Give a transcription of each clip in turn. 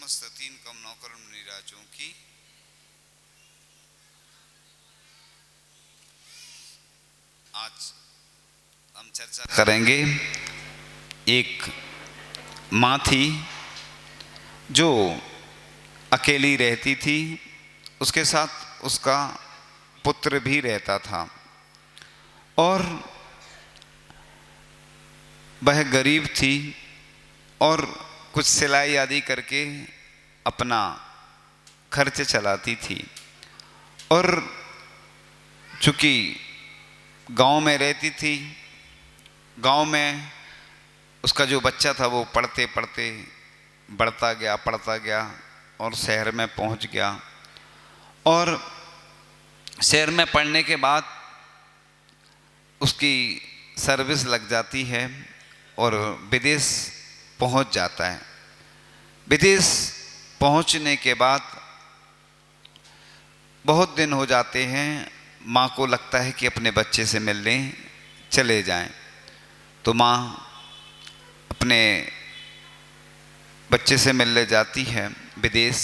समस्त तीन कम नौकर मुनिराजों की आज हम चर्चा करेंगे। एक माँ थी जो अकेली रहती थी, उसके साथ उसका पुत्र भी रहता था और वह गरीब थी और कुछ सिलाई आदि करके अपना खर्च चलाती थी। और चूँकि गांव में रहती थी, गांव में उसका जो बच्चा था वो पढ़ते पढ़ते पढ़ता गया और शहर में पहुंच गया। और शहर में पढ़ने के बाद उसकी सर्विस लग जाती है और विदेश पहुंच जाता है। विदेश पहुंचने के बाद बहुत दिन हो जाते हैं, माँ को लगता है कि अपने बच्चे से मिलने चले जाएं। तो माँ अपने बच्चे से मिलने जाती है विदेश,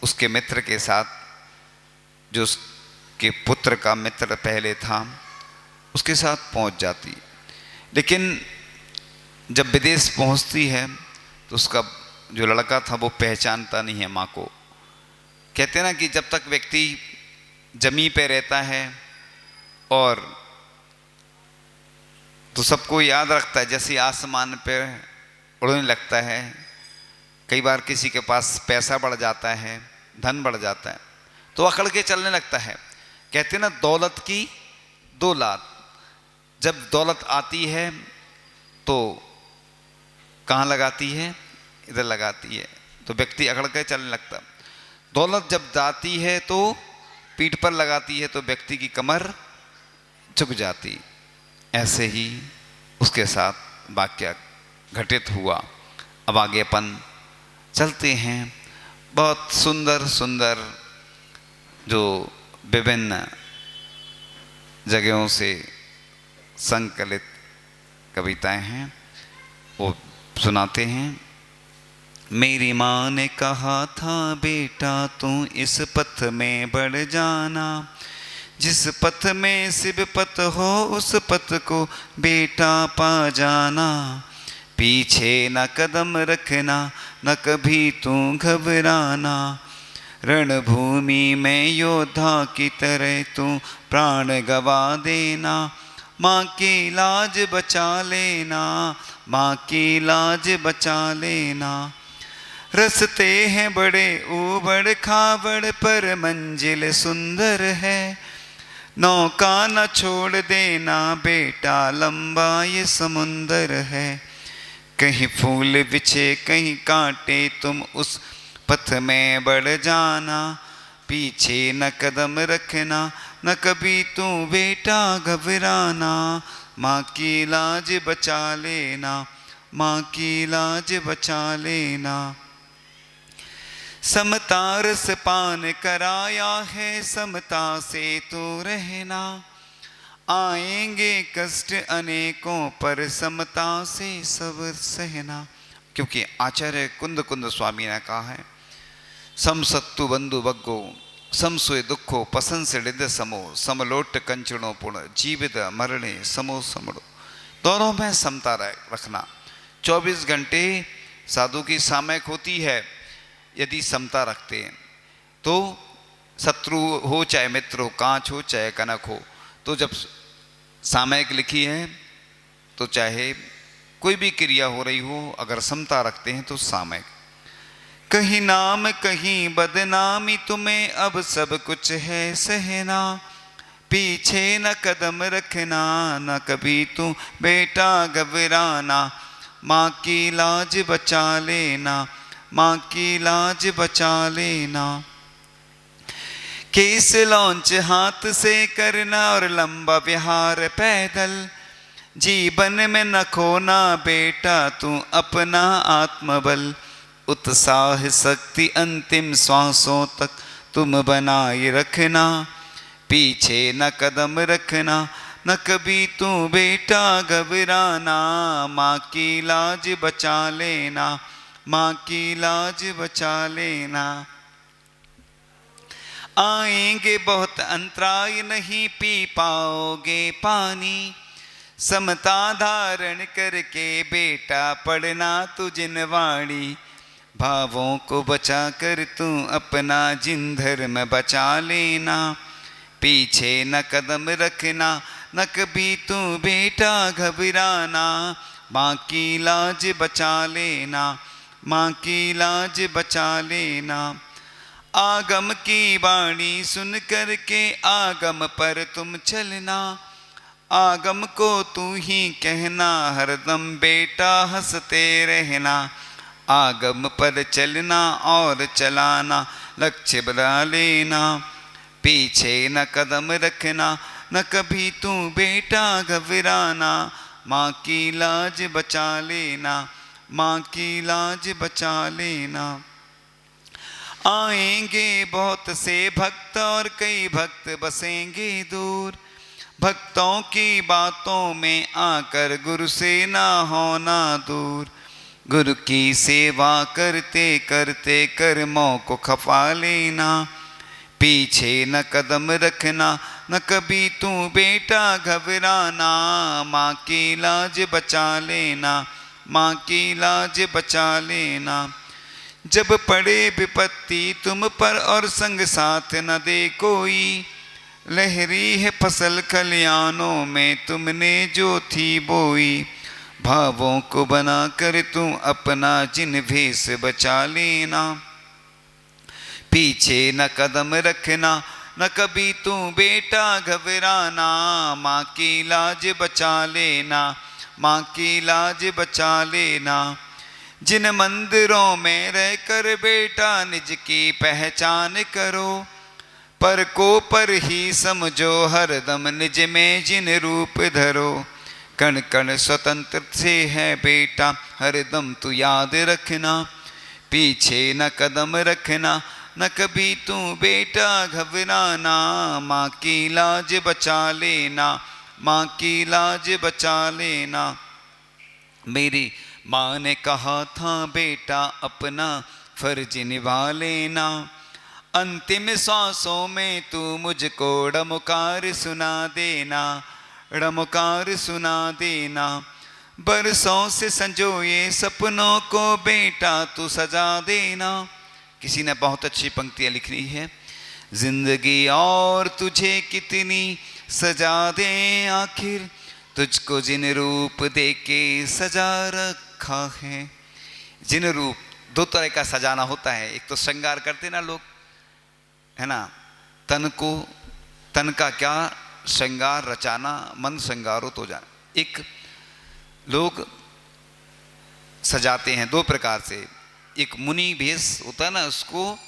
उसके मित्र के साथ, जो उसके पुत्र का मित्र पहले था, उसके साथ पहुंच जाती। लेकिन जब विदेश पहुंचती है तो उसका जो लड़का था वो पहचानता नहीं है माँ को। कहते हैं ना कि जब तक व्यक्ति जमीन पे रहता है और तो सबको याद रखता है, जैसे आसमान पे उड़ने लगता है। कई बार किसी के पास पैसा बढ़ जाता है, धन बढ़ जाता है तो अकड़ के चलने लगता है। कहते हैं ना, दौलत की दो लात। जब दौलत आती है तो कहाँ लगाती है? इधर लगाती है, तो व्यक्ति अकड़ के चलने लगता। दौलत जब जाती है तो पीठ पर लगाती है तो व्यक्ति की कमर झुक जाती। ऐसे ही उसके साथ वाक्य घटित हुआ। अब आगे अपन चलते हैं। बहुत सुंदर सुंदर जो विभिन्न जगहों से संकलित कविताएं हैं वो सुनाते हैं। मेरी माँ ने कहा था, बेटा तू इस पथ में बढ़ जाना, जिस पथ में शिव पथ हो उस पथ को बेटा पा जाना। पीछे न कदम रखना, न कभी तू घबराना, रणभूमि में योद्धा की तरह तू प्राण गवा देना। माँ की लाज बचा लेना, माँ की लाज बचा लेना। रस्ते हैं बड़े ऊबड़ खाबड़ पर मंजिल सुंदर है, नौका न छोड़ देना बेटा, लंबा ये समुंदर है। कहीं फूल बिछे कहीं कांटे, तुम उस पथ में बढ़ जाना। पीछे न कदम रखना, न कभी तू बेटा घबराना। माँ की लाज बचा लेना, माँ की लाज बचा लेना। समता रस पान कराया है, समता से तू रहना। आएंगे कष्ट अनेकों पर समता से सब सहना। क्योंकि आचार्य कुंद कुंद स्वामी ने कहा है, सम सत्तु बंधु बग्गो समसुय दुखो पसंसिड़ समो, समलोट कंचनो पुण जीवित मरणे समो समड़ो। दोनों में समता रखना। 24 घंटे साधु की सामयिक होती है। यदि समता रखते हैं तो शत्रु हो चाहे मित्र हो, कांच हो चाहे कनक हो, तो जब सामयिक लिखी है तो चाहे कोई भी क्रिया हो रही हो, अगर समता रखते हैं तो सामयिक। कहीं नाम कहीं बदनामी, तुम्हें अब सब कुछ है सहना। पीछे न कदम रखना, न कभी तू बेटा घबराना। माँ की लाज बचा लेना, माँ की लाज बचा लेना। केस लॉन्च हाथ से करना और लंबा विहार पैदल। जीवन में न खोना बेटा तू अपना आत्मबल। उत्साह शक्ति अंतिम श्वासों तक तुम बनाए रखना। पीछे न कदम रखना, न कभी तू बेटा घबराना। माँ की लाज बचा लेना, माँ की लाज बचा लेना। आएंगे बहुत अंतराय, नहीं पी पाओगे पानी, समता धारण करके बेटा पढ़ना तू जिनवाणी। भावों को बचा कर तू अपना जिन धर्म बचा लेना। पीछे न कदम रखना, न कभी तू बेटा घबराना। माँ की लाज बचा लेना, माँ की लाज बचा लेना। आगम की वाणी सुन करके आगम पर तुम चलना। आगम को तू ही कहना, हरदम बेटा हंसते रहना। आगम पर चलना और चलाना, लक्ष्य बना लेना। पीछे न कदम रखना, न कभी तू बेटा घबराना। माँ की लाज बचा लेना, माँ की लाज बचा लेना। आएंगे बहुत से भक्त और कई भक्त बसेंगे दूर। भक्तों की बातों में आकर गुरु से ना होना दूर। गुरु की सेवा करते करते कर्मों को खपा लेना। पीछे न कदम रखना, न कभी तू बेटा घबराना। माँ की लाज बचा लेना, माँ की लाज बचा लेना। जब पड़े विपत्ति तुम पर और संग साथ न दे कोई, लहरी है फसल खलियानों में तुमने जो थी बोई। भावों को बना कर तू अपना जिन भेष बचा लेना। पीछे न कदम रखना, न कभी तू बेटा घबराना। माँ की लाज बचा लेना, माँ की लाज बचा लेना। जिन मंदिरों में रहकर बेटा निज की पहचान करो, पर को पर ही समझो हरदम निज में जिन रूप धरो। कण कण स्वतंत्र से है बेटा हरदम तू याद रखना। पीछे न कदम रखना, न कभी तू बेटा घबराना। माँ की लाज बचा लेना, माँ की लाज बचा लेना। मेरी माँ ने कहा था बेटा अपना फर्ज निभा लेना। अंतिम सांसों में तू मुझको डमकार सुना देना, डमकार सुना देना। बरसों से संजोए सपनों को बेटा तू सजा देना। किसी ने बहुत अच्छी पंक्तियाँ लिखी है। जिंदगी और तुझे कितनी सजा दे आखिर, तुझको जिन रूप दे के सजा रखा है। जिन रूप दो तरह का सजाना होता है। एक तो श्रृंगार करते ना लोग, है ना, तन को, तन का क्या श्रृंगार रचाना, मन श्रृंगारो तो जाना। एक लोग सजाते हैं दो प्रकार से। एक मुनि भेष होता है ना, उसको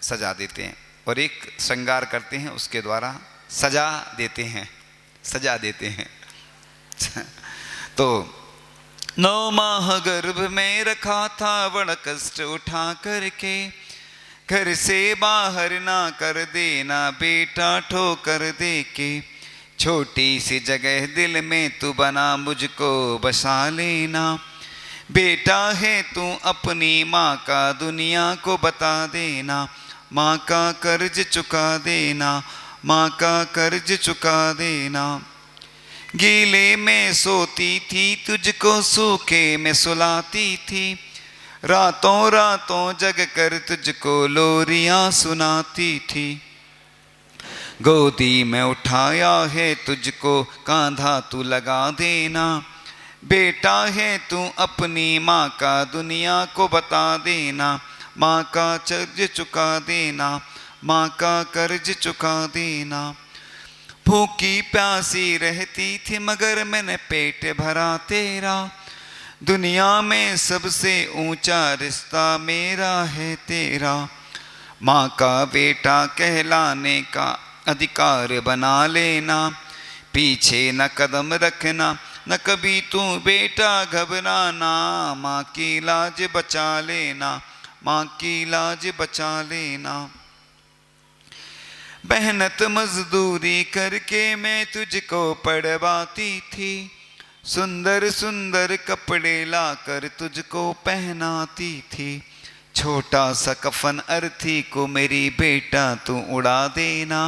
सजा देते हैं, और एक श्रृंगार करते हैं, उसके द्वारा सजा देते हैं, सजा देते हैं। तो 9 माह गर्भ में रखा था बड़ा कष्ट उठा करके, घर से बाहर ना कर देना बेटा ठोकर दे के। छोटी सी जगह दिल में तू बना मुझको बसा लेना। बेटा है तू अपनी माँ का दुनिया को बता देना। माँ का कर्ज चुका देना, माँ का कर्ज चुका देना। गीले में सोती थी तुझको सूखे में सुलाती थी, रातों रातों जग कर तुझको लोरियां सुनाती थी। गोदी में उठाया है तुझको कांधा तू लगा देना। बेटा है तू अपनी माँ का दुनिया को बता देना। माँ का कर्ज चुका देना, माँ का कर्ज चुका देना। भूखी प्यासी रहती थी मगर मैंने पेट भरा तेरा। दुनिया में सबसे ऊंचा रिश्ता मेरा है तेरा। माँ का बेटा कहलाने का अधिकार बना लेना। पीछे न कदम रखना, न कभी तू बेटा घबराना। माँ की लाज बचा लेना, माँ की लाज बचा लेना। मेहनत मजदूरी करके मैं तुझको पढ़वाती थी, सुंदर सुंदर कपड़े लाकर तुझको पहनाती थी। छोटा सा कफन अर्थी को मेरी बेटा तू उड़ा देना।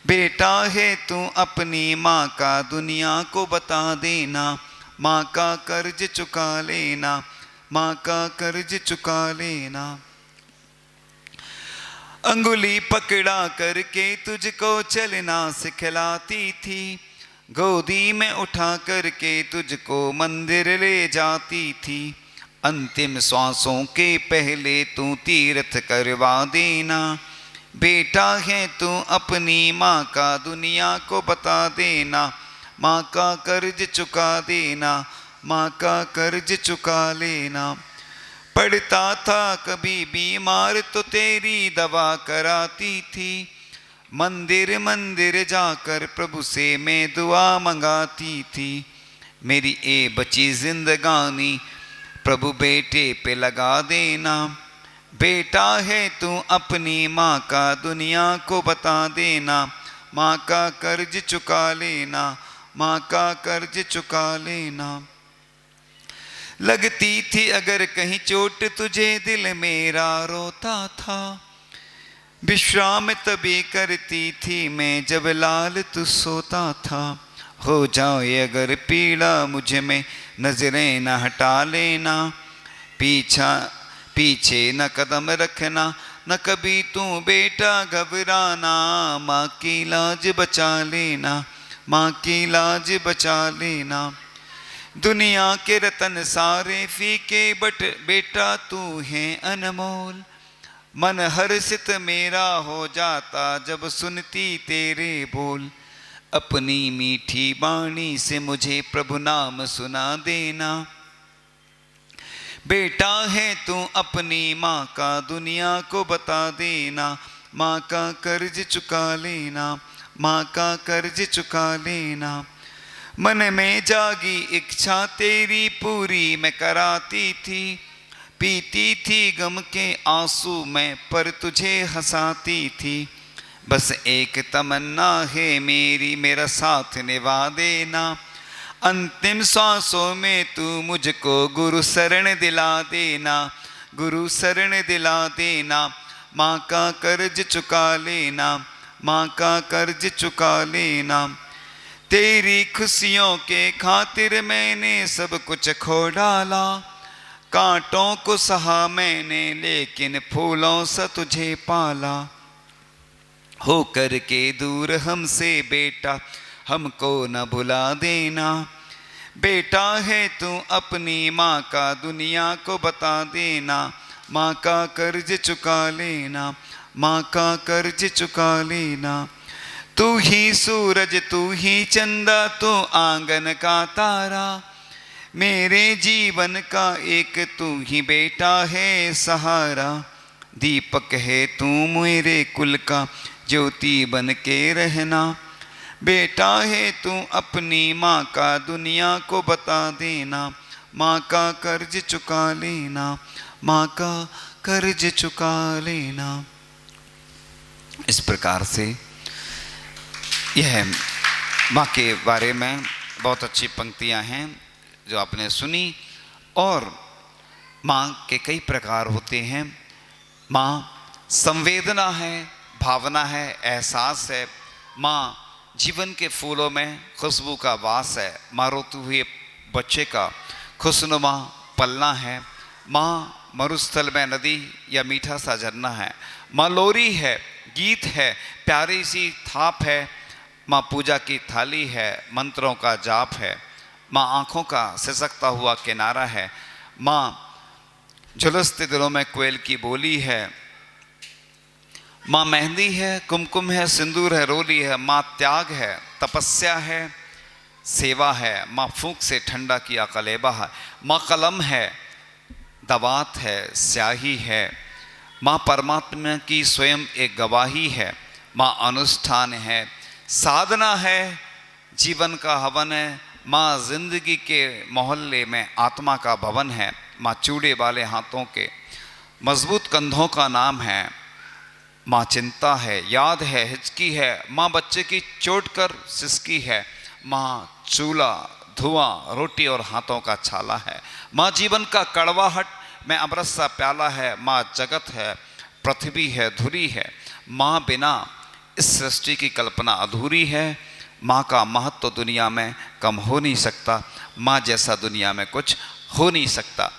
बेटा है तू अपनी माँ का दुनिया को बता देना। माँ का कर्ज चुका लेना, माँ का कर्ज चुका लेना। अंगुली पकड़ा करके तुझको चलना सिखलाती थी। गोदी में उठा करके तुझको मंदिर ले जाती थी। अंतिम श्वासों के पहले तू तीर्थ करवा देना। बेटा है तू अपनी माँ का दुनिया को बता देना। माँ का कर्ज चुका देना, माँ का कर्ज चुका लेना। पड़ता था कभी बीमार तो तेरी दवा कराती थी। मंदिर मंदिर जाकर प्रभु से मैं दुआ मंगाती थी। मेरी ए बची जिंदगानी प्रभु बेटे पे लगा देना। बेटा है तू अपनी माँ का दुनिया को बता देना। माँ का कर्ज चुका लेना, माँ का कर्ज चुका लेना। लगती थी अगर कहीं चोट तुझे दिल मेरा रोता था। विश्राम तभी करती थी मैं जब लाल तू सोता था। हो जाए अगर पीड़ा मुझ में नजरें न हटा लेना। पीछे न कदम रखना, न कभी तू बेटा घबराना। माँ की लाज बचा लेना, माँ की लाज बचा लेना। दुनिया के रतन सारे फीके बट बेटा तू है अनमोल। मन हर्षित मेरा हो जाता जब सुनती तेरे बोल। अपनी मीठी वाणी से मुझे प्रभु नाम सुना देना। बेटा है तू अपनी माँ का दुनिया को बता देना। माँ का कर्ज चुका लेना, माँ का कर्ज चुका लेना। मन में जागी इच्छा तेरी पूरी मैं कराती थी। पीती थी गम के आंसू मैं पर तुझे हंसाती थी। बस एक तमन्ना है मेरी मेरा साथ निभा देना। अंतिम सांसों में तू मुझको गुरु शरण दिला देना, गुरु शरण दिला देना। माँ का कर्ज चुका लेना, माँ का कर्ज चुका लेना। तेरी खुशियों के खातिर मैंने सब कुछ खो डाला। कांटों को सहा मैंने लेकिन फूलों सा तुझे पाला। हो कर के दूर हमसे बेटा हमको न भुला देना। बेटा है तू अपनी माँ का दुनिया को बता देना। माँ का कर्ज चुका लेना, माँ का कर्ज चुका लेना। तू ही सूरज तू ही चंदा तू आंगन का तारा। मेरे जीवन का एक तू ही बेटा है सहारा। दीपक है तू मेरे कुल का ज्योति बन के रहना। बेटा है तू अपनी माँ का दुनिया को बता देना। माँ का कर्ज चुका लेना, माँ का कर्ज चुका लेना। इस प्रकार से यह माँ के बारे में बहुत अच्छी पंक्तियाँ हैं जो आपने सुनी। और माँ के कई प्रकार होते हैं। माँ संवेदना है, भावना है, एहसास है। माँ जीवन के फूलों में खुशबू का वास है। माँ रोते हुए बच्चे का खुशनुमा पलना है। माँ मरुस्थल में नदी या मीठा सा झरना है। माँ लोरी है, गीत है, प्यारी सी थाप है। माँ पूजा की थाली है, मंत्रों का जाप है। माँ आँखों का सिसकता हुआ किनारा है। माँ झुलसते दिलों में कोयल की बोली है। माँ मेहंदी है, कुमकुम है, सिंदूर है, रोली है। माँ त्याग है, तपस्या है, सेवा है। माँ फूंक से ठंडा किया कलेबा है। माँ कलम है, दवात है, स्याही है। माँ परमात्मा की स्वयं एक गवाही है। माँ अनुष्ठान है, साधना है, जीवन का हवन है। माँ जिंदगी के मोहल्ले में आत्मा का भवन है। माँ चूड़े वाले हाथों के मजबूत कंधों का नाम है। माँ चिंता है, याद है, हिचकी है। माँ बच्चे की चोट कर सिसकी है। माँ चूल्हा धुआं रोटी और हाथों का छाला है। माँ जीवन का कड़वाहट में अमृत सा प्याला है। माँ जगत है, पृथ्वी है, धुरी है। माँ बिना इस सृष्टि की कल्पना अधूरी है। माँ का महत्व तो दुनिया में कम हो नहीं सकता। माँ जैसा दुनिया में कुछ हो नहीं सकता।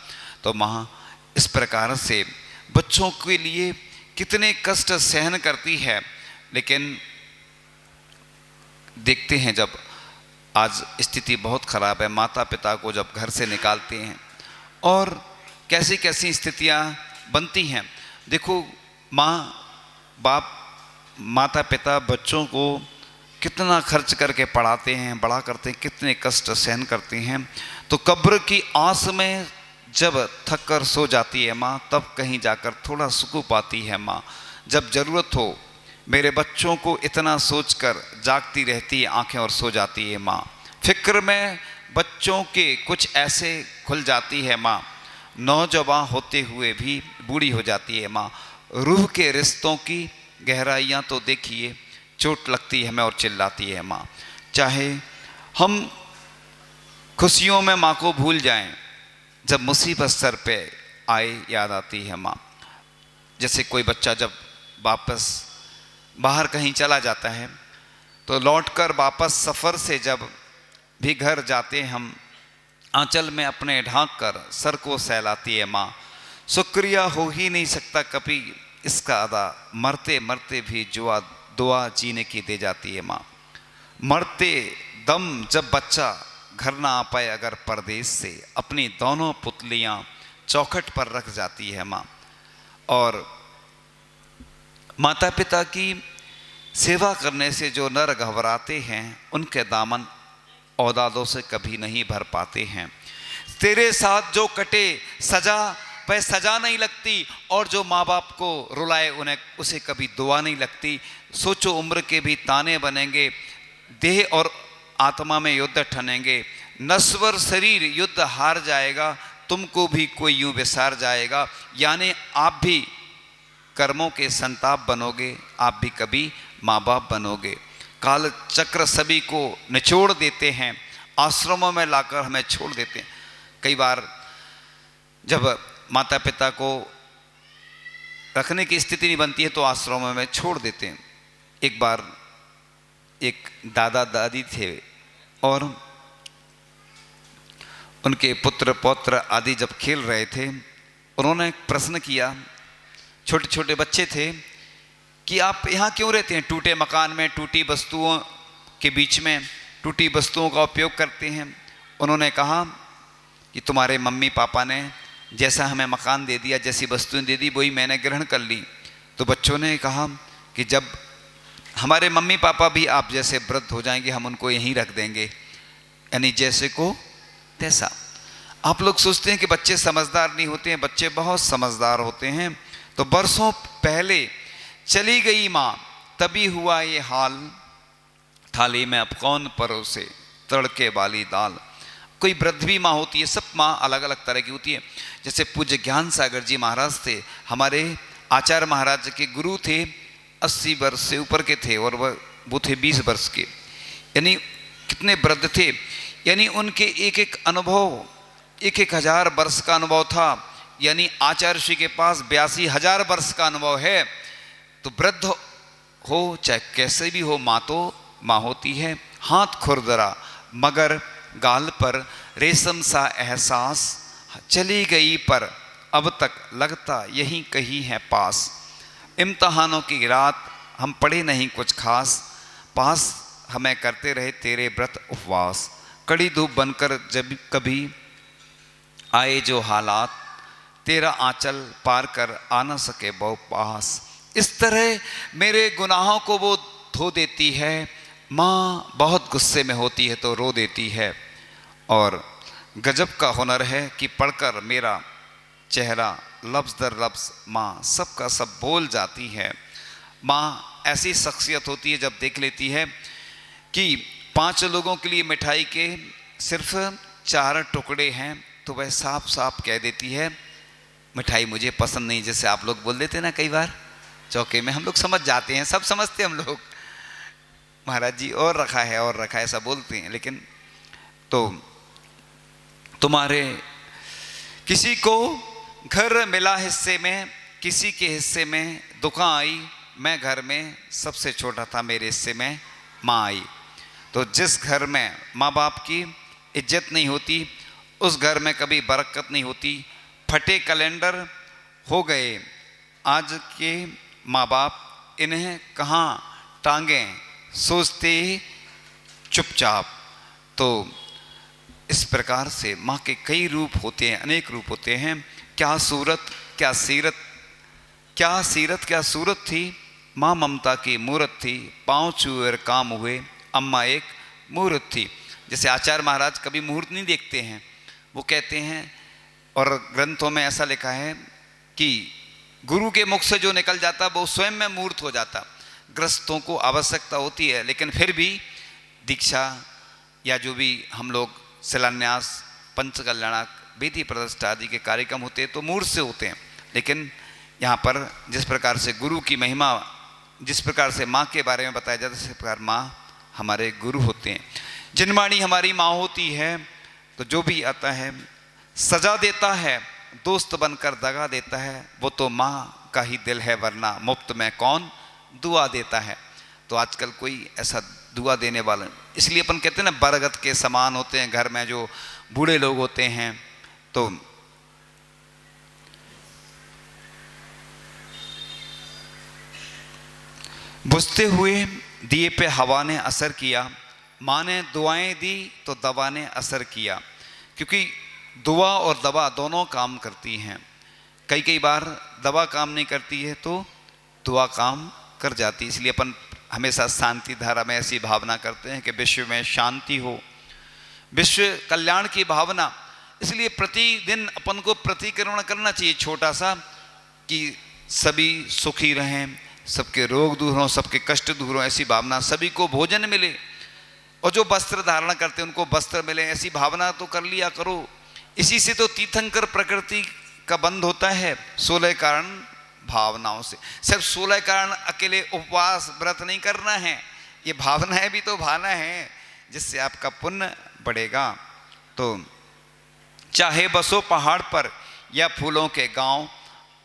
तो माँ इस प्रकार से बच्चों के लिए कितने कष्ट सहन करती है। लेकिन देखते हैं जब आज स्थिति बहुत ख़राब है, माता पिता को जब घर से निकालते हैं और कैसी कैसी स्थितियां बनती हैं। देखो माँ बाप, माता पिता बच्चों को कितना खर्च करके पढ़ाते हैं, बड़ा करते हैं, कितने कष्ट सहन करते हैं। तो कब्र की आस में जब थक कर सो जाती है माँ, तब कहीं जाकर थोड़ा सुकून पाती है माँ। जब ज़रूरत हो मेरे बच्चों को इतना सोचकर जागती रहती है आंखें और सो जाती है माँ। फिक्र में बच्चों के कुछ ऐसे खुल जाती है माँ। नौजवान होते हुए भी बूढ़ी हो जाती है माँ। रूह के रिश्तों की गहराइयाँ तो देखिए, चोट लगती है हमें और चिल्लाती है माँ। चाहे हम खुशियों में माँ को भूल जाएं, जब मुसीबत सर पे आए याद आती है माँ। जैसे कोई बच्चा जब वापस बाहर कहीं चला जाता है तो लौटकर वापस सफ़र से जब भी घर जाते हम, आंचल में अपने ढांक कर सर को सहलाती है माँ। शुक्रिया हो ही नहीं सकता कभी इसका अदा, मरते मरते भी दुआ जीने की दे जाती है माँ। मरते दम जब बच्चा घर ना आ पाए अगर परदेश से, अपनी दोनों पुतलियाँ चौखट पर रख जाती है माँ। और माता पिता की सेवा करने से जो नर घबराते हैं, उनके दामन औलादों से कभी नहीं भर पाते हैं। तेरे साथ जो कटे सजा वह सजा नहीं लगती, और जो माँ बाप को रुलाए उन्हें उसे कभी दुआ नहीं लगती। सोचो उम्र के भी ताने बनेंगे, देह और आत्मा में युद्ध ठनेंगे। नश्वर शरीर युद्ध हार जाएगा, तुमको भी कोई यूं विसार जाएगा। यानी आप भी कर्मों के संताप बनोगे, आप भी कभी माँ बाप बनोगे। काल चक्र सभी को निचोड़ देते हैं, आश्रमों में लाकर हमें छोड़ देते हैं। कई बार जब माता पिता को रखने की स्थिति नहीं बनती है तो आश्रमों में छोड़ देते हैं। एक बार एक दादा दादी थे और उनके पुत्र पौत्र आदि जब खेल रहे थे, उन्होंने एक प्रश्न किया, छोटे छोटे बच्चे थे, कि आप यहाँ क्यों रहते हैं, टूटे मकान में, टूटी वस्तुओं के बीच में, टूटी वस्तुओं का उपयोग करते हैं। उन्होंने कहा कि तुम्हारे मम्मी पापा ने जैसा हमें मकान दे दिया, जैसी वस्तुएं दे दी, वही मैंने ग्रहण कर ली। तो बच्चों ने कहा कि जब हमारे मम्मी पापा भी आप जैसे वृद्ध हो जाएंगे, हम उनको यहीं रख देंगे। यानी जैसे को तैसा। आप लोग सोचते हैं कि बच्चे समझदार नहीं होते हैं, बच्चे बहुत समझदार होते हैं। तो बरसों पहले चली गई माँ, तभी हुआ ये हाल, थाली में अब कौन परोसे तड़के वाली दाल। कोई वृद्ध भी माँ होती है, सब माँ अलग अलग तरह की होती है। जैसे पूज्य ज्ञान सागर जी महाराज थे, हमारे आचार्य महाराज के गुरु थे, 80 वर्ष से ऊपर के थे, और वो थे 20 वर्ष के। यानी कितने वृद्ध थे, यानी उनके एक एक अनुभव 1,000 वर्ष का अनुभव था। यानी आचार्य श्री के पास 82,000 वर्ष का अनुभव है। तो वृद्ध हो चाहे कैसे भी हो, माँ तो माँ होती है। हाथ खुरदरा मगर गाल पर रेशम सा एहसास, चली गई पर अब तक लगता यहीं कहीं है पास। इम्तहानों की रात हम पढ़े नहीं कुछ खास, पास हमें करते रहे तेरे व्रत उपवास। कड़ी धूप बनकर जब कभी आए जो हालात, तेरा आंचल पार कर आ न सके बहु पास। इस तरह मेरे गुनाहों को वो धो देती है। माँ बहुत गुस्से में होती है तो रो देती है। और गजब का हुनर है कि पढ़कर मेरा चेहरा लफ्ज़ दर लफ्ज़ माँ सबका सब बोल जाती है। माँ ऐसी शख्सियत होती है, जब देख लेती है कि 5 लोगों के लिए मिठाई के सिर्फ 4 टुकड़े हैं, तो वह साफ साफ कह देती है मिठाई मुझे पसंद नहीं। जैसे आप लोग बोल देते ना, कई बार चौके में हम लोग समझ जाते हैं, सब समझते हैं हम लोग, महाराज जी और रखा है और रखा है, ऐसा बोलते हैं। लेकिन तो तुम्हारे किसी को घर मिला हिस्से में, किसी के हिस्से में दुकान आई, मैं घर में सबसे छोटा था, मेरे हिस्से में माँ आई। तो जिस घर में माँ बाप की इज्जत नहीं होती उस घर में कभी बरकत नहीं होती। फटे कैलेंडर हो गए आज के माँ बाप, इन्हें कहाँ टांगें सोचते चुपचाप। तो इस प्रकार से माँ के कई रूप होते हैं, अनेक रूप होते हैं। क्या सूरत क्या सीरत, क्या सीरत क्या सूरत थी, माँ ममता की मूरत थी, पाँव छुए और काम हुए, अम्मा एक मूर्त थी। जैसे आचार्य महाराज कभी मुहूर्त नहीं देखते हैं, वो कहते हैं, और ग्रंथों में ऐसा लिखा है कि गुरु के मुख से जो निकल जाता वो स्वयं में मूर्त हो जाता। ग्रस्तों को आवश्यकता होती है, लेकिन फिर भी दीक्षा या जो भी हम लोग शिलान्यास, पंचकल्याणक, विधि प्रतिष्ठा आदि के कार्यक्रम होते हैं तो मूर्त से होते हैं। लेकिन यहाँ पर जिस प्रकार से गुरु की महिमा, जिस प्रकार से माँ के बारे में बताया जाता है, इस प्रकार माँ हमारे गुरु होते हैं। जिनवाणी हमारी माँ होती है, तो जो भी आता है सजा देता है, दोस्त बनकर दगा देता है, वो तो माँ का ही दिल है, वरना मुफ्त में कौन दुआ देता है। तो आजकल कोई ऐसा दुआ देने वाला, इसलिए अपन कहते हैं ना बरगद के समान होते हैं घर में जो बूढ़े लोग होते हैं। तो बुझते हुए दिए पे हवा ने असर किया, माँ ने दुआएं दी तो दवा ने असर किया। क्योंकि दुआ और दवा दोनों काम करती हैं। कई बार दवा काम नहीं करती है तो दुआ काम कर जाती है। इसलिए अपन हमेशा शांति धारा में ऐसी भावना करते हैं कि विश्व में शांति हो, विश्व कल्याण की भावना। इसलिए प्रतिदिन अपन को प्रतिक्रमण करना चाहिए छोटा सा, कि सभी सुखी रहें, सबके रोग दूर हों, सबके कष्ट दूर हों, ऐसी भावना। सभी को भोजन मिले और जो वस्त्र धारण करते हैं उनको वस्त्र मिले, ऐसी भावना तो कर लिया करो। इसी से तो तीर्थंकर प्रकृति का बंध होता है, 16 कारण भावनाओं से। सिर्फ 16 कारण अकेले उपवास व्रत नहीं करना है, ये भावनाएं भी तो भाना है जिससे आपका पुण्य बढ़ेगा। तो चाहे बसो पहाड़ पर या फूलों के गांव,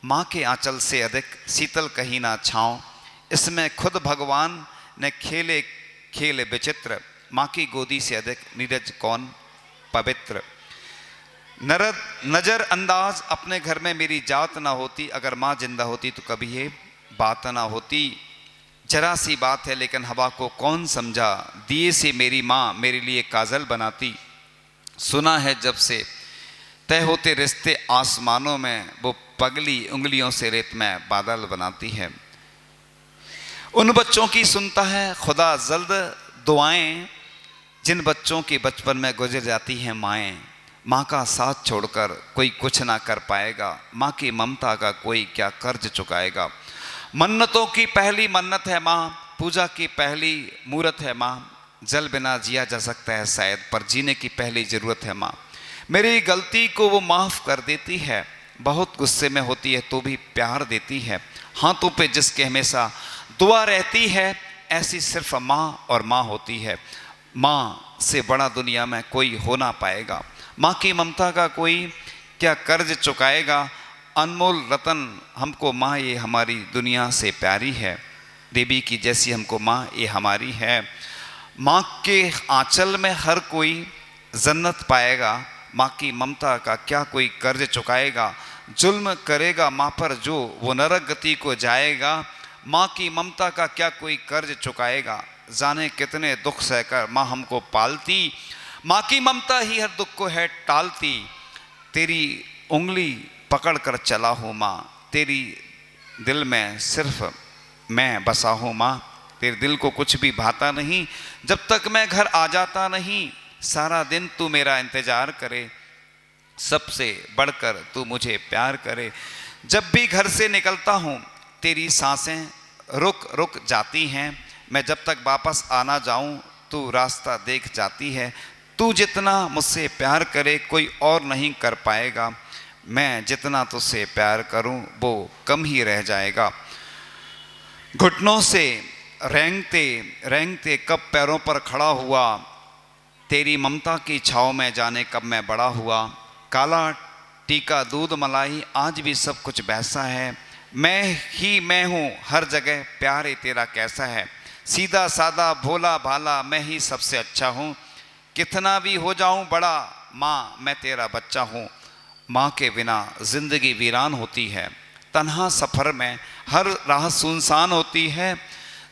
माँ के आंचल से अधिक शीतल कहीं ना छाँव। इसमें खुद भगवान ने खेले खेल विचित्र, माँ की गोदी से अधिक नीरज कौन पवित्र। नजर अंदाज अपने घर में मेरी जात ना होती, अगर माँ जिंदा होती तो कभी ये बात ना होती। जरा सी बात है लेकिन हवा को कौन समझा, दिए से मेरी माँ मेरे लिए काजल बनाती। सुना है जब से तय होते रिश्ते आसमानों में, वो पगली उंगलियों से रेत में बादल बनाती है। उन बच्चों की सुनता है खुदा जल्द दुआएं, जिन बच्चों के बचपन में गुजर जाती हैं माएँ। माँ का साथ छोड़कर कोई कुछ ना कर पाएगा, माँ की ममता का कोई क्या कर्ज चुकाएगा। मन्नतों की पहली मन्नत है माँ, पूजा की पहली मूरत है माँ। जल बिना जिया जा सकता है शायद, पर जीने की पहली ज़रूरत है माँ। मेरी गलती को वो माफ़ कर देती है, बहुत गुस्से में होती है तो भी प्यार देती है। हाथों पे जिसके हमेशा दुआ रहती है, ऐसी सिर्फ माँ और माँ होती है। माँ से बड़ा दुनिया में कोई हो ना पाएगा। माँ की ममता का कोई क्या कर्ज चुकाएगा। अनमोल रतन हमको माँ, ये हमारी दुनिया से प्यारी है। देवी की जैसी हमको माँ, ये हमारी है। माँ के आंचल में हर कोई जन्नत पाएगा, माँ की ममता का क्या कोई कर्ज चुकाएगा। जुल्म करेगा माँ पर जो, वो नरक गति को जाएगा। माँ की ममता का क्या कोई कर्ज चुकाएगा। जाने कितने दुख सहकर माँ हमको पालती, माँ की ममता ही हर दुख को है टालती। तेरी उंगली पकड़ कर चला हूँ माँ, तेरी दिल में सिर्फ मैं बसा हूँ माँ। तेरे दिल को कुछ भी भाता नहीं जब तक मैं घर आ जाता नहीं। सारा दिन तू मेरा इंतज़ार करे, सबसे बढ़कर तू मुझे प्यार करे। जब भी घर से निकलता हूँ तेरी सांसें रुक रुक जाती हैं। मैं जब तक वापस आना जाऊँ तू रास्ता देख जाती है। तू जितना मुझसे प्यार करे कोई और नहीं कर पाएगा, मैं जितना तुझसे प्यार करूं वो कम ही रह जाएगा। घुटनों से रेंगते रेंगते कब पैरों पर खड़ा हुआ, तेरी ममता की छाँव में जाने कब मैं बड़ा हुआ। काला टीका दूध मलाई आज भी सब कुछ वैसा है। मैं ही मैं हूँ हर जगह प्यार तेरा कैसा है। सीधा सादा भोला भाला मैं ही सबसे अच्छा हूँ। कितना भी हो जाऊँ बड़ा माँ मैं तेरा बच्चा हूँ। माँ के बिना जिंदगी वीरान होती है। तन्हा सफ़र में हर राह सुनसान होती है।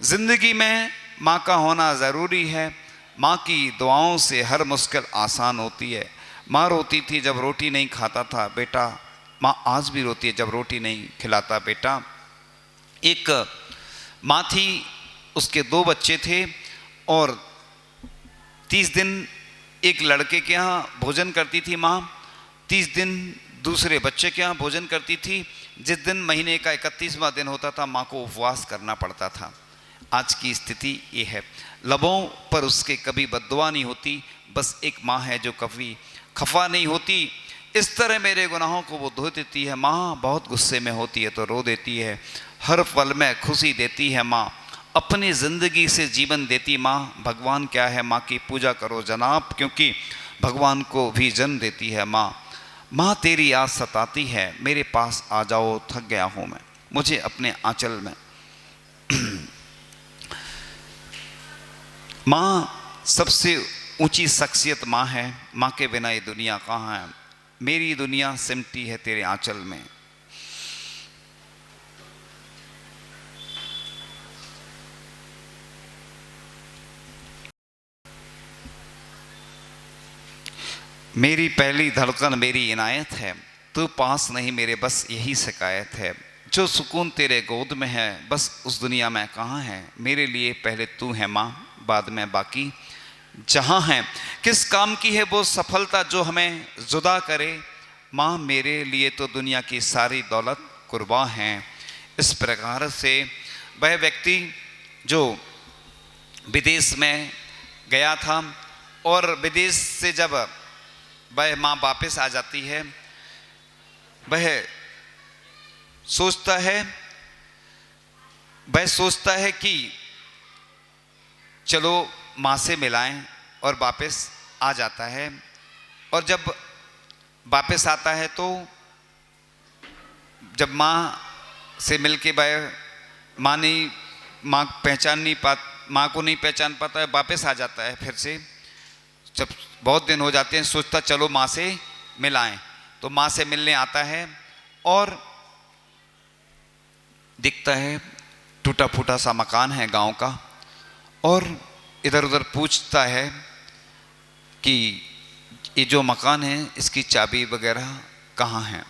जिंदगी में माँ का होना ज़रूरी है। माँ की दुआओं से हर मुश्किल आसान होती है। माँ रोती थी जब रोटी नहीं खाता था बेटा। माँ आज भी रोती है जब रोटी नहीं खिलाता बेटा। एक माँ थी, उसके 2 बच्चे थे और 30 दिन एक लड़के के यहाँ भोजन करती थी माँ, 30 दिन दूसरे बच्चे के यहाँ भोजन करती थी। जिस दिन महीने का 31वां दिन होता था माँ को उपवास करना पड़ता था। आज की स्थिति ये है। लबों पर उसके कभी बद्दुआ नहीं होती, बस एक माँ है जो कभी खफा नहीं होती। इस तरह मेरे गुनाहों को वो धो देती है। माँ बहुत गुस्से में होती है तो रो देती है। हर पल में खुशी देती है माँ, अपनी ज़िंदगी से जीवन देती माँ। भगवान क्या है माँ की पूजा करो जनाब, क्योंकि भगवान को भी जन्म देती है माँ। माँ तेरी याद सताती है, मेरे पास आ जाओ थक गया हूँ मैं, मुझे अपने आंचल में। माँ सबसे ऊंची शख्सियत माँ है। माँ के बिना ये दुनिया कहाँ है। मेरी दुनिया सिमटी है तेरे आंचल में। मेरी पहली धड़कन मेरी इनायत है। तू पास नहीं मेरे बस यही शिकायत है। जो सुकून तेरे गोद में है बस उस दुनिया में कहाँ है। मेरे लिए पहले तू है माँ, बाद में बाकी जहाँ है। किस काम की है वो सफलता जो हमें जुदा करे। माँ मेरे लिए तो दुनिया की सारी दौलत कुर्बान है। इस प्रकार से वह व्यक्ति जो विदेश में गया था और विदेश से जब वह माँ वापस आ जाती है, वह सोचता है कि चलो माँ से मिलाएं, और वापस आ जाता है। और जब वापस आता है तो जब माँ से मिलके वह माँ को नहीं पहचान पाता है, वापस आ जाता है फिर से। जब बहुत दिन हो जाते हैं सोचता चलो माँ से मिलाएं, तो माँ से मिलने आता है और दिखता है टूटा फूटा सा मकान है गांव का। और इधर उधर पूछता है कि ये जो मकान है इसकी चाबी वगैरह कहाँ है।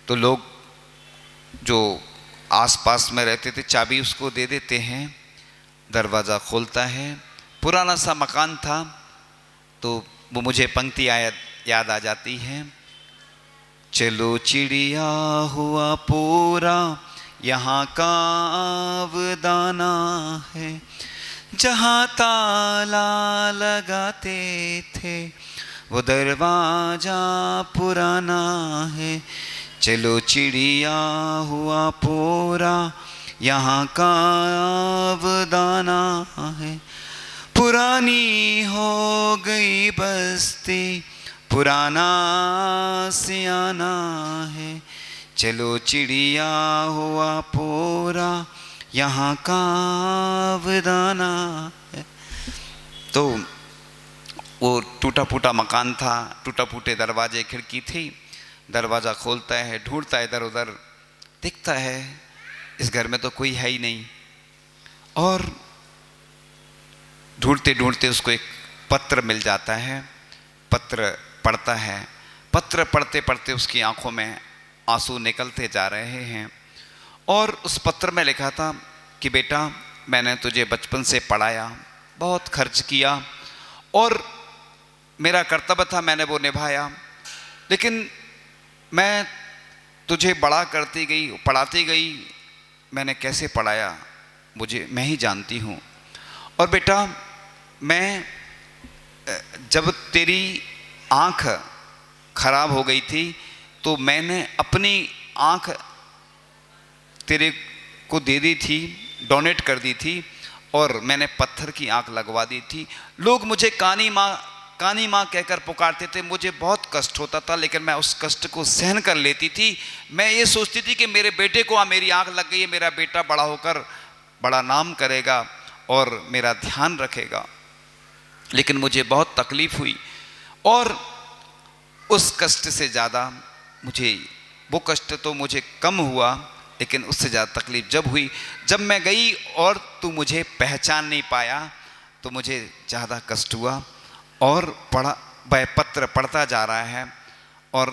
तो लोग जो आसपास में रहते थे चाबी उसको दे देते हैं। दरवाज़ा खोलता है, पुराना सा मकान था। तो वो मुझे पंक्ति याद आ जाती है। चलो चिड़िया हुआ पूरा यहाँ का अवदाना है। जहाँ ताला लगाते थे वो दरवाजा पुराना है। चलो चिड़िया हुआ पूरा यहाँ का अवदाना है। पुरानी हो गई बस्ती पुराना सियाना है। चलो चिड़िया हुआ पूरा यहाँ का अवदाना है। तो वो टूटा फूटा मकान था, टूटा फूटे दरवाजे खिड़की थी। दरवाज़ा खोलता है, ढूंढता है इधर उधर, दिखता है इस घर में तो कोई है ही नहीं। और ढूंढते ढूंढते उसको एक पत्र मिल जाता है। पत्र पढ़ता है। पत्र पढ़ते पढ़ते उसकी आंखों में आंसू निकलते जा रहे हैं। और उस पत्र में लिखा था कि बेटा मैंने तुझे बचपन से पढ़ाया, बहुत खर्च किया और मेरा कर्तव्य था, मैंने वो निभाया। लेकिन मैं तुझे बड़ा करती गई, पढ़ाती गई। मैंने कैसे पढ़ाया मैं ही जानती हूँ। और बेटा मैं जब तेरी आँख खराब हो गई थी तो मैंने अपनी आँख तेरे को दे दी थी, डोनेट कर दी थी। और मैंने पत्थर की आंख लगवा दी थी। लोग मुझे कानी माँ कहकर पुकारते थे। मुझे बहुत कष्ट होता था, लेकिन मैं उस कष्ट को सहन कर लेती थी। मैं ये सोचती थी कि मेरे बेटे को मेरी आंख लग गई है, मेरा बेटा बड़ा होकर बड़ा नाम करेगा और मेरा ध्यान रखेगा। लेकिन मुझे बहुत तकलीफ हुई, और उस कष्ट से ज़्यादा मुझे, वो कष्ट तो मुझे कम हुआ, लेकिन उससे ज़्यादा तकलीफ जब हुई, जब मैं गई और तू मुझे पहचान नहीं पाया, तो मुझे ज़्यादा कष्ट हुआ। और वह पत्र पढ़ता जा रहा है और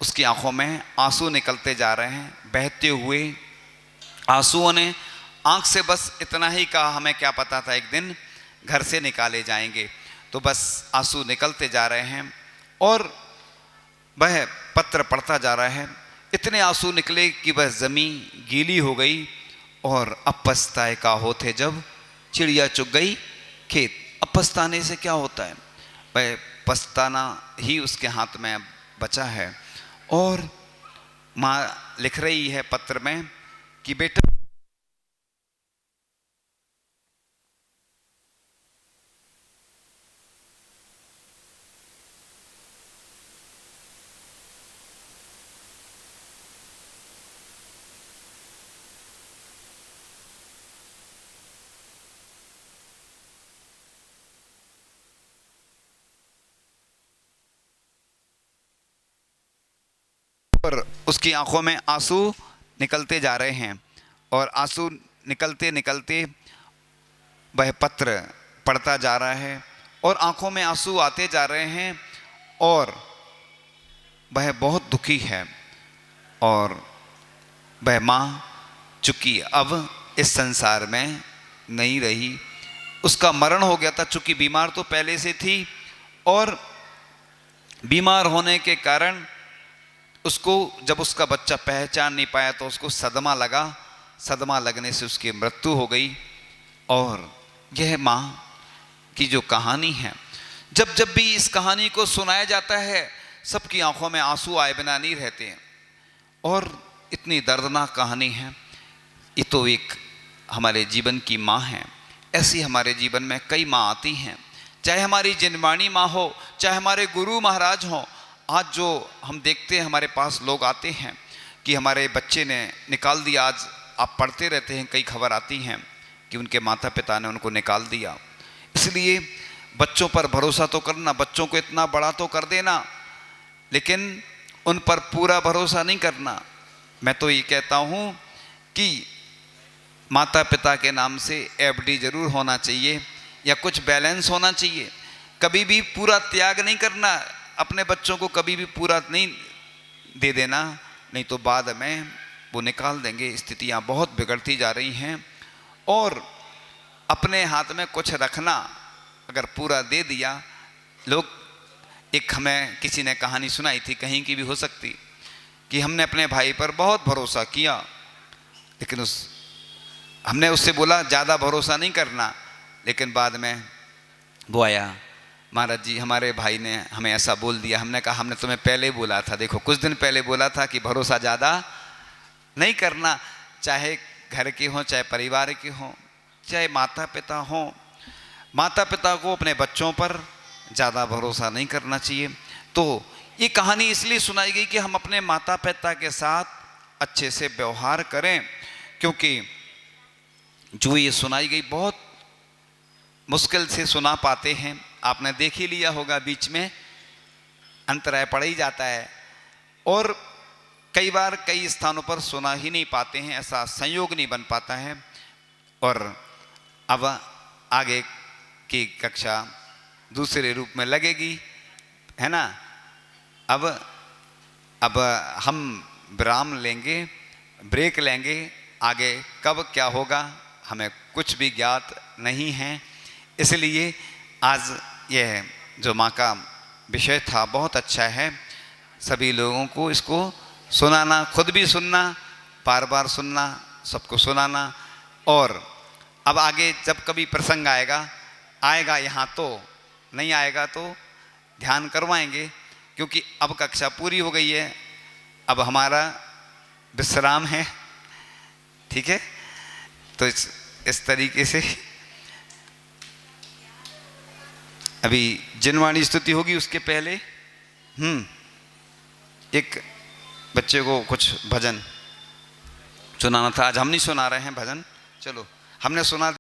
उसकी आंखों में आंसू निकलते जा रहे हैं। बहते हुए आंसुओं ने आंख से बस इतना ही कहा, हमें क्या पता था एक दिन घर से निकाले जाएंगे। तो बस आंसू निकलते जा रहे हैं और वह पत्र पढ़ता जा रहा है। इतने आंसू निकले कि वह ज़मीन गीली हो गई। और अब पछताए का होते जब चिड़िया चुग गई खेत। अब पछताने से क्या होता है, वह पछताना ही उसके हाथ में बचा है। और माँ लिख रही है पत्र में कि बेटा, और उसकी आंखों में आंसू निकलते जा रहे हैं। और आंसू निकलते निकलते वह पत्र पढ़ता जा रहा है और आंखों में आंसू आते जा रहे हैं। और वह बहुत दुखी है। और वह माँ चूँकि अब इस संसार में नहीं रही, उसका मरण हो गया था। चूँकि बीमार तो पहले से थी, और बीमार होने के कारण उसको जब उसका बच्चा पहचान नहीं पाया तो उसको सदमा लगा। सदमा लगने से उसकी मृत्यु हो गई। और यह माँ की जो कहानी है, जब जब भी इस कहानी को सुनाया जाता है, सबकी आंखों में आंसू आए बिना नहीं रहते हैं। और इतनी दर्दनाक कहानी है। ये तो एक हमारे जीवन की माँ है। ऐसी हमारे जीवन में कई माँ आती हैं, चाहे हमारी जिनवाणी माँ हो, चाहे हमारे गुरु महाराज हों। आज जो हम देखते हैं हमारे पास लोग आते हैं कि हमारे बच्चे ने निकाल दिया। आज आप पढ़ते रहते हैं, कई खबर आती हैं कि उनके माता पिता ने उनको निकाल दिया। इसलिए बच्चों पर भरोसा तो करना, बच्चों को इतना बड़ा तो कर देना, लेकिन उन पर पूरा भरोसा नहीं करना। मैं तो ये कहता हूँ कि माता पिता के नाम से एफडी जरूर होना चाहिए, या कुछ बैलेंस होना चाहिए। कभी भी पूरा त्याग नहीं करना, अपने बच्चों को कभी भी पूरा नहीं दे देना, नहीं तो बाद में वो निकाल देंगे। स्थितियाँ बहुत बिगड़ती जा रही हैं। और अपने हाथ में कुछ रखना, अगर पूरा दे दिया, लोग, एक हमें किसी ने कहानी सुनाई थी, कहीं की भी हो सकती, कि हमने अपने भाई पर बहुत भरोसा किया, लेकिन हमने उससे बोला ज़्यादा भरोसा नहीं करना, लेकिन बाद में वो आया, महाराज जी हमारे भाई ने हमें ऐसा बोल दिया। हमने कहा हमने तुम्हें पहले बोला था, देखो कुछ दिन पहले बोला था कि भरोसा ज़्यादा नहीं करना, चाहे घर के हों, चाहे परिवार के हों, चाहे माता पिता हों। माता पिता को अपने बच्चों पर ज़्यादा भरोसा नहीं करना चाहिए। तो ये कहानी इसलिए सुनाई गई कि हम अपने माता पिता के साथ अच्छे से व्यवहार करें, क्योंकि जो ये सुनाई गई बहुत मुश्किल से सुना पाते हैं। आपने देख ही लिया होगा, बीच में अंतराय पड़ ही जाता है, और कई बार कई स्थानों पर सुना ही नहीं पाते हैं, ऐसा संयोग नहीं बन पाता है। और अब आगे की कक्षा दूसरे रूप में लगेगी, है ना। अब हम विराम लेंगे, ब्रेक लेंगे। आगे कब क्या होगा हमें कुछ भी ज्ञात नहीं है। इसलिए आज यह जो माँ का विषय था बहुत अच्छा है। सभी लोगों को इसको सुनाना, खुद भी सुनना, बार बार सुनना, सबको सुनाना। और अब आगे जब कभी प्रसंग आएगा यहाँ, तो नहीं आएगा तो ध्यान करवाएंगे, क्योंकि अब कक्षा पूरी हो गई है, अब हमारा विश्राम है। ठीक है, तो इस तरीके से अभी जिनवाणी स्तुति होगी उसके पहले एक बच्चे को कुछ भजन सुनाना था। आज हम नहीं सुना रहे हैं भजन, चलो हमने सुना